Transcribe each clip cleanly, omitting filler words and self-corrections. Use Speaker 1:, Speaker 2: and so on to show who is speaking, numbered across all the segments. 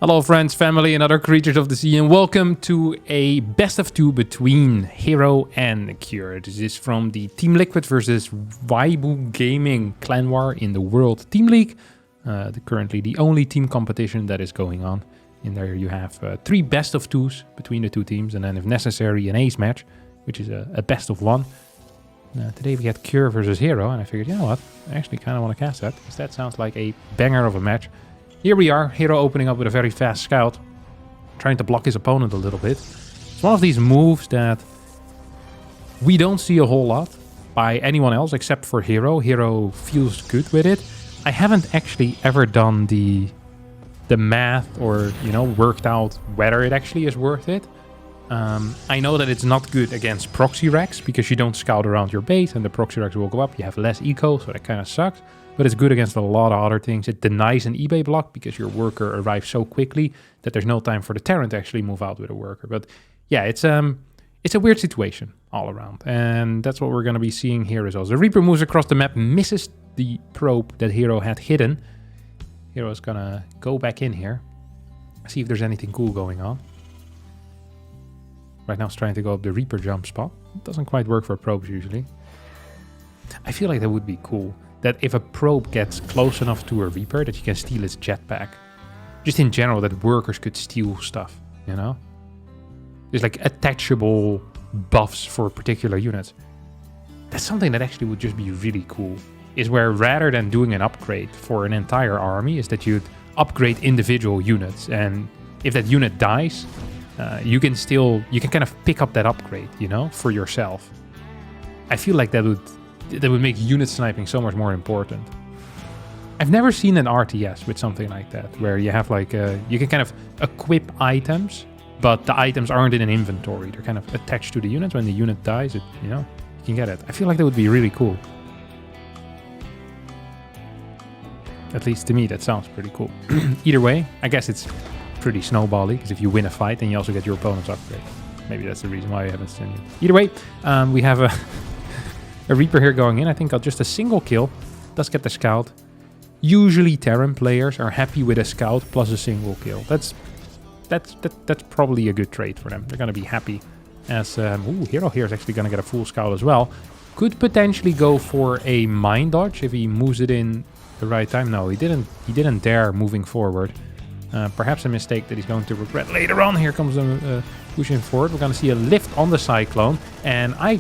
Speaker 1: Hello friends, family and other creatures of the sea, and welcome to a best of two between herO and Cure. This is from the Team Liquid versus Waibu Gaming Clan War in the World Team League. Currently the only team competition that is going on. In there you have 3 best of 2s between the two teams, and then if necessary an ace match, which is a best of 1. Today we had Cure versus herO, and I figured, you know what, I actually kind of want to cast that, because that sounds like a banger of a match. Here we are, herO opening up with a very fast scout, trying to block his opponent a little bit. It's one of these moves that we don't see a whole lot by anyone else except for herO. herO feels good with it. I haven't actually ever done the math or, you know, worked out whether it actually is worth it. I know that it's not good against proxy racks because you don't scout around your base and the proxy racks will go up. You have less eco, so that kind of sucks. But it's good against a lot of other things. It denies an eBay block because your worker arrives so quickly that there's no time for the Terran to actually move out with a worker. But yeah, it's a weird situation all around. And that's what we're going to be seeing here as well. The Reaper moves across the map, misses the probe that herO had hidden. herO is going to go back in here, see if there's anything cool going on. Right now it's trying to go up the Reaper jump spot. It doesn't quite work for probes usually. I feel like that would be cool. That if a probe gets close enough to a Reaper that you can steal its jetpack. Just in general, that workers could steal stuff, you know? There's like attachable buffs for particular units. That's something that actually would just be really cool. Is where rather than doing an upgrade for an entire army, is that you'd upgrade individual units. And if that unit dies, you can kind of pick up that upgrade, you know, for yourself. I feel like that would make unit sniping so much more important. I've never seen an RTS with something like that, where you have like, you can kind of equip items, but the items aren't in an inventory. They're kind of attached to the units. When the unit dies, you know, you can get it. I feel like that would be really cool. At least to me, that sounds pretty cool. Either way, I guess it's pretty snowbally, because if you win a fight, then you also get your opponent's upgrade. Maybe that's the reason why I haven't seen it. Either way, we have a Reaper here going in. I think just a single kill does get the scout. Usually Terran players are happy with a scout plus a single kill. That's probably a good trade for them. They're going to be happy. As herO here is actually going to get a full scout as well. Could potentially go for a mine dodge if he moves it in the right time. No, he didn't dare moving forward. Perhaps a mistake that he's going to regret later on. Here comes pushing forward. We're going to see a lift on the Cyclone, and I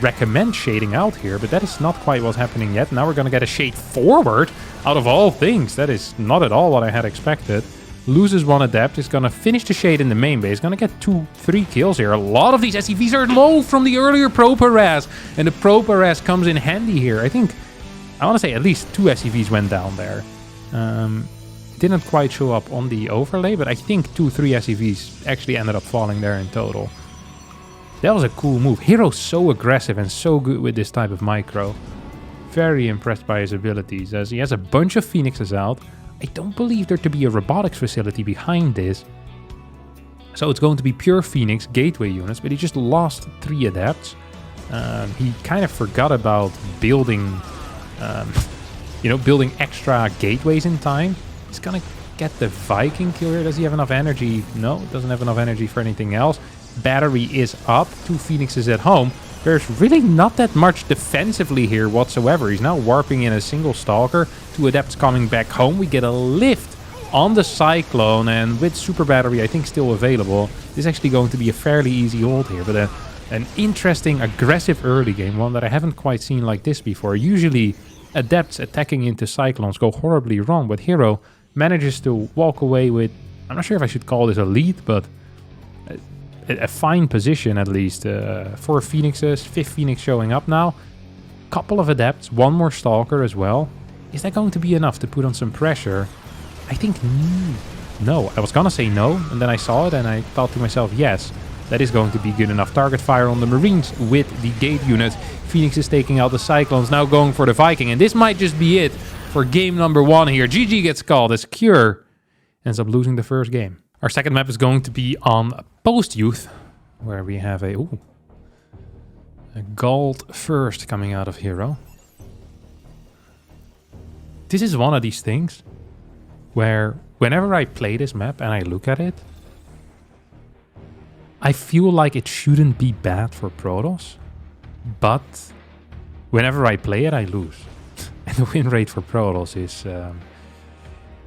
Speaker 1: recommend shading out here, but that is not quite what's happening yet. Now we're going to get a shade forward out of all things. That is not at all what I had expected. Loses one adept, is going to finish the shade in the main base. Going to get 2-3 kills here. A lot of these SCVs are low from the earlier probe harass, and the probe harass comes in handy here. I want to say at least 2 SCVs went down there. Didn't quite show up on the overlay, but I think 2-3 SCVs actually ended up falling there in total. That was a cool move. herO's so aggressive and so good with this type of micro. Very impressed by his abilities, as he has a bunch of Phoenixes out. I don't believe there to be a robotics facility behind this. So it's going to be pure Phoenix gateway units, but he just lost 3 adepts. He kind of forgot about building, building extra gateways in time. He's gonna get the Viking kill here. Does he have enough energy? No, doesn't have enough energy for anything else. Battery is up. 2 Phoenixes at home. There's really not that much defensively here whatsoever. He's now warping in a single Stalker. 2 Adepts coming back home. We get a lift on the Cyclone, and with Super Battery I think still available, this is actually going to be a fairly easy hold here. But an interesting, aggressive early game, one that I haven't quite seen like this before. Usually Adepts attacking into Cyclones go horribly wrong, but herO manages to walk away with, I'm not sure if I should call this a lead, but a fine position at least. 4 Phoenixes, 5th Phoenix showing up now. Couple of Adepts, 1 more Stalker as well. Is that going to be enough to put on some pressure? I think no. I was gonna say no, and then I saw it and I thought to myself, yes, that is going to be good enough. Target fire on the Marines with the gate unit. Phoenix is taking out the Cyclones, now going for the Viking, and this might just be it for game number 1 here. GG gets called as Cure ends up losing the first game. Our second map is going to be on Post-Youth, where we have a gold first coming out of herO. This is one of these things where whenever I play this map and I look at it, I feel like it shouldn't be bad for Protoss, but whenever I play it, I lose. And the win rate for Protoss is...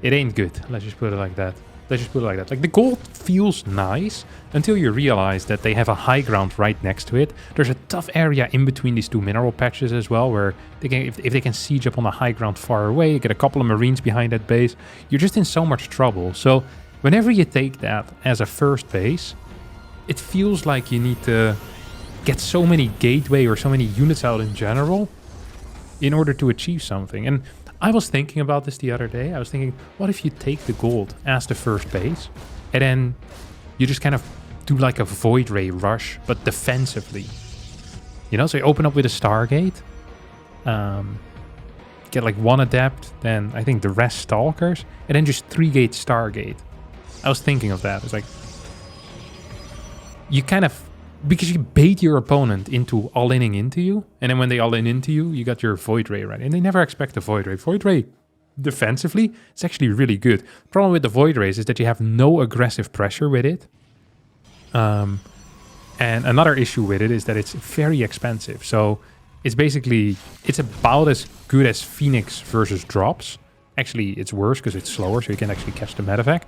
Speaker 1: it ain't good, let's just put it like that. Like, the gold feels nice until you realize that they have a high ground right next to it. There's a tough area in between these two mineral patches as well, where they can, if they can siege up on the high ground far away, get a couple of Marines behind that base, you're just in so much trouble. So whenever you take that as a first base, it feels like you need to get so many gateway or so many units out in general in order to achieve something. And I was thinking about this the other day. I was thinking, what if you take the gold as the first base and then you just kind of do like a Void Ray rush, but defensively? You know, so you open up with a Stargate, get like 1 Adept, then I think the rest Stalkers, and then just 3-gate Stargate. I was thinking of that. It's like, you kind of, because you bait your opponent into all-inning into you, and then when they all-in into you, you got your Void Ray ready. And they never expect a Void Ray. Void Ray, defensively, it's actually really good. The problem with the Void Rays is that you have no aggressive pressure with it. And another issue with it is that it's very expensive. So it's basically, it's about as good as Phoenix versus drops. Actually, it's worse because it's slower, so you can actually catch the medevac.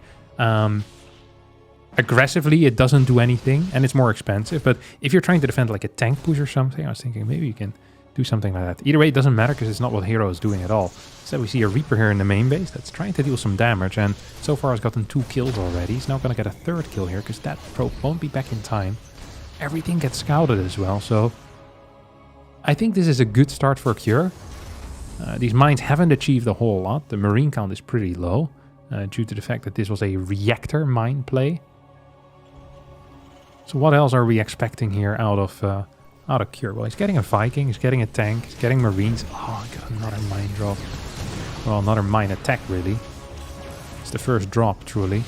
Speaker 1: Aggressively, it doesn't do anything, and it's more expensive. But if you're trying to defend like a tank push or something, I was thinking maybe you can do something like that. Either way, it doesn't matter because it's not what herO is doing at all. So we see a Reaper here in the main base that's trying to deal some damage, and so far has gotten 2 kills already. He's now going to get a 3rd kill here because that probe won't be back in time. Everything gets scouted as well, so I think this is a good start for Cure. These mines haven't achieved a whole lot. The Marine count is pretty low due to the fact that this was a reactor mine play. So what else are we expecting here out of Cure? Well, he's getting a Viking, he's getting a tank, he's getting Marines. Oh, I got another mine drop. Well, another mine attack, really. It's the first drop, truly.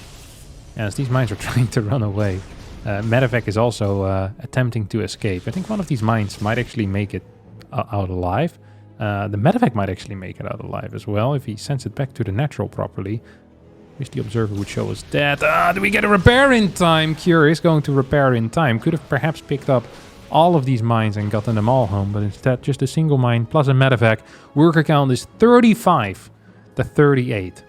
Speaker 1: As these mines are trying to run away. Medevac is also attempting to escape. I think one of these mines might actually make it out alive. The Medevac might actually make it out alive as well if he sends it back to the natural properly. Wish the observer would show us that. Do we get a repair in time? Cure is going to repair in time. Could have perhaps picked up all of these mines and gotten them all home, but instead just a single mine plus a medevac. Worker count is 35 to 38.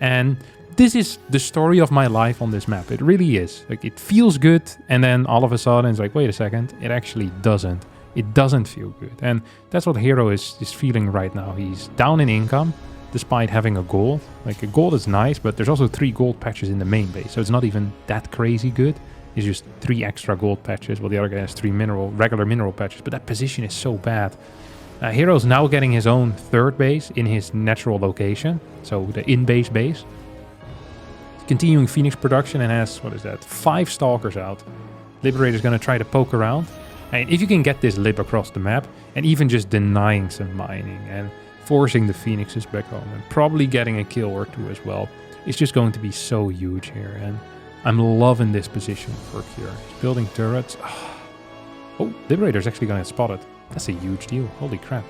Speaker 1: And this is the story of my life on this map. It really is. Like, it feels good, and then all of a sudden it's like, wait a second, it actually doesn't. It doesn't feel good. And that's what herO is feeling right now. He's down in income, despite having a gold. Like, a gold is nice, but there's also 3 gold patches in the main base, so it's not even that crazy good. It's just 3 extra gold patches, while the other guy has 3 regular mineral patches, but that position is so bad. herO's now getting his own 3rd base in his natural location, so the in-base base. He's continuing Phoenix production and has, 5 Stalkers out. Liberator's gonna try to poke around. And if you can get this Lib across the map, and even just denying some mining, and forcing the Phoenixes back home, and probably getting a kill or 2 as well, it's just going to be so huge here, and I'm loving this position for Cure. He's building turrets. Oh, Liberator's actually gonna get spotted. That's a huge deal. Holy crap.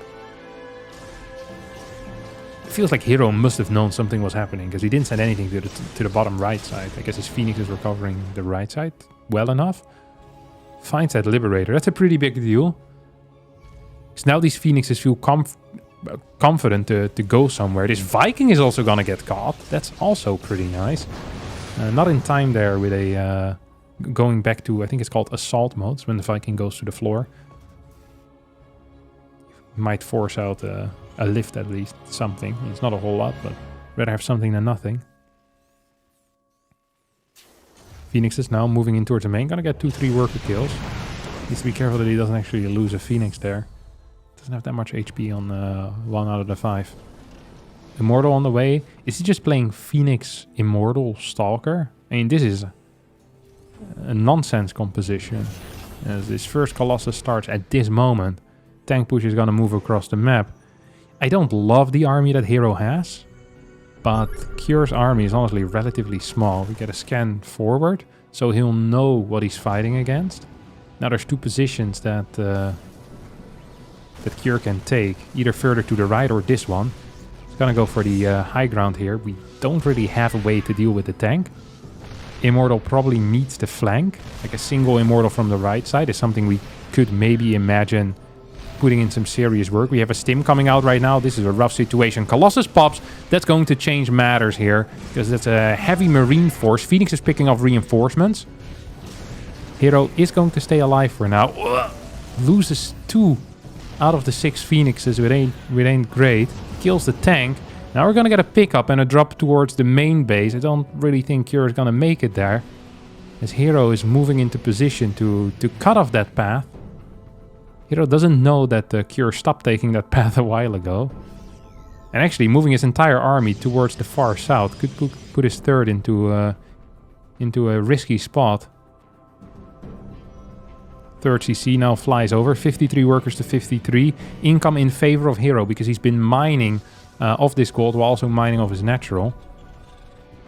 Speaker 1: It feels like herO must have known something was happening, because he didn't send anything to the bottom right side. I guess his Phoenixes were covering the right side well enough. Finds that Liberator. That's a pretty big deal. Because now these Phoenixes feel confident to go somewhere. This Viking is also gonna get caught. That's also pretty nice. Not in time there with a going back to, I think it's called assault modes, when the Viking goes to the floor. Might force out a lift at least, something. It's not a whole lot, but rather have something than nothing. Phoenix is now moving in towards the main. Gonna get 2-3 worker kills. Needs to be careful that he doesn't actually lose a Phoenix there. Doesn't have that much HP on 1 out of the 5. Immortal on the way. Is he just playing Phoenix Immortal Stalker? I mean, this is a nonsense composition. As this first Colossus starts at this moment, tank push is gonna move across the map. I don't love the army that herO has, but Cure's army is honestly relatively small. We get a scan forward, so he'll know what he's fighting against. Now there's 2 positions that that Cure can take, either further to the right or this one. He's Gonna go for the high ground here. We don't really have a way to deal with the tank. Immortal probably meets the flank. Like a single Immortal from the right side is something we could maybe imagine putting in some serious work. We have a stim coming out right now. This is a rough situation. Colossus pops. That's going to change matters here, because that's a heavy marine force. Phoenix is picking up reinforcements. herO is going to stay alive for now. Loses 2 out of the 6 Phoenixes, which ain't great. Kills the tank. Now we're going to get a pickup and a drop towards the main base. I don't really think Cure is going to make it there, as herO is moving into position to cut off that path. herO doesn't know that Cure stopped taking that path a while ago. And actually moving his entire army towards the far south could put his third into a risky spot. Third CC now flies over. 53 workers to 53. Income in favor of herO, because he's been mining off this gold while also mining off his natural.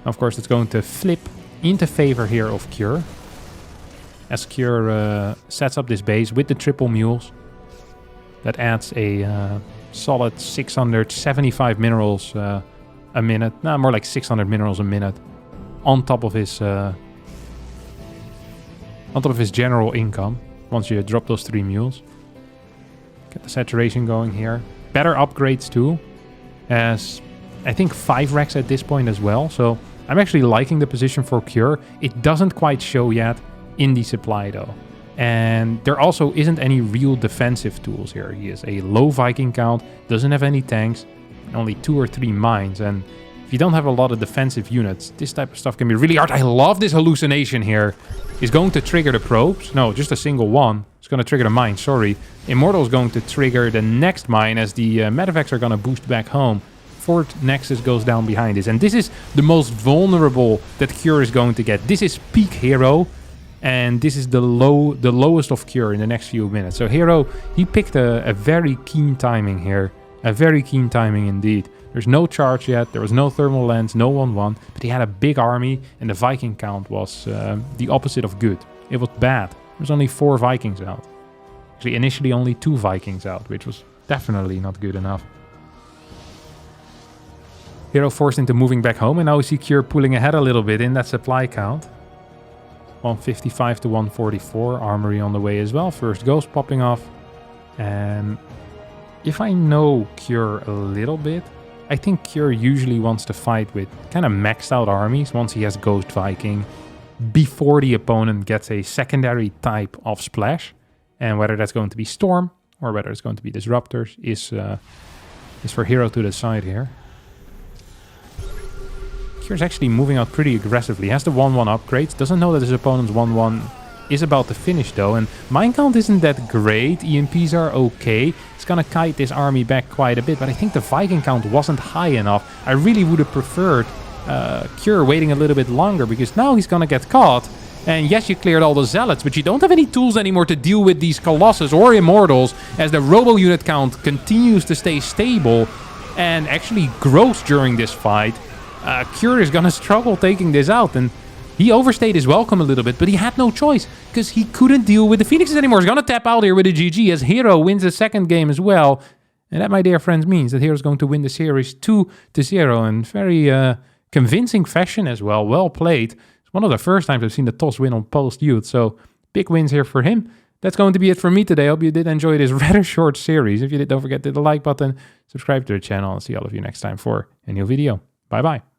Speaker 1: Of course, it's going to flip into favor here of Cure, as Cure sets up this base with the triple mules. That adds a solid 675 minerals a minute. No, more like 600 minerals a minute on top of his general income. Once you drop those 3 mules, get the saturation going here. Better upgrades too, as I think 5 racks at this point as well. So I'm actually liking the position for Cure. It doesn't quite show yet in the supply though. And there also isn't any real defensive tools here. He has a low Viking count, doesn't have any tanks, and only 2 or 3 mines. And if you don't have a lot of defensive units, this type of stuff can be really hard. I love this hallucination here. He's going to trigger the probes. No, just a single one. It's going to trigger the mine, sorry. Immortal is going to trigger the next mine, as the medevacs are going to boost back home. Fourth Nexus goes down behind this. And this is the most vulnerable that Cure is going to get. This is peak herO. And this is the lowest of Cure in the next few minutes. So herO, he picked a very keen timing here. A very keen timing indeed. There's no charge yet. There was no thermal lens, no 1-1. But he had a big army, and the Viking count was the opposite of good. It was bad. There was only 4 Vikings out. Actually, initially only 2 Vikings out, which was definitely not good enough. herO forced into moving back home, and now we see Cure pulling ahead a little bit in that supply count. 155 to 144, armory on the way as well. First ghost popping off. And if I know Cure a little bit, I think Cure usually wants to fight with kind of maxed out armies once he has Ghost Viking, before the opponent gets a secondary type of splash. And whether that's going to be Storm or whether it's going to be Disruptors is for herO to decide here. Cure's actually moving out pretty aggressively. Has the 1-1 upgrades. Doesn't know that his opponent's 1-1 is about to finish though. And mine count isn't that great. EMPs are okay. It's gonna kite this army back quite a bit. But I think the Viking count wasn't high enough. I really would have preferred Cure waiting a little bit longer, because now he's gonna get caught. And yes, you cleared all the Zealots, but you don't have any tools anymore to deal with these Colossus or Immortals, as the Robo unit count continues to stay stable and actually grows during this fight. Cure is gonna struggle taking this out, and he overstayed his welcome a little bit, but he had no choice, because he couldn't deal with the Phoenixes anymore. He's gonna tap out here with a GG, as herO wins the second game as well. And that, my dear friends, means that herO's going to win the series 2-0 in very convincing fashion as well. Well played. It's one of the first times I've seen the TOS win on Post Youth, so big wins here for him. That's going to be it for me today. I hope you did enjoy this rather short series. If you did, don't forget to hit the like button, subscribe to the channel, and see all of you next time for a new video. Bye-bye.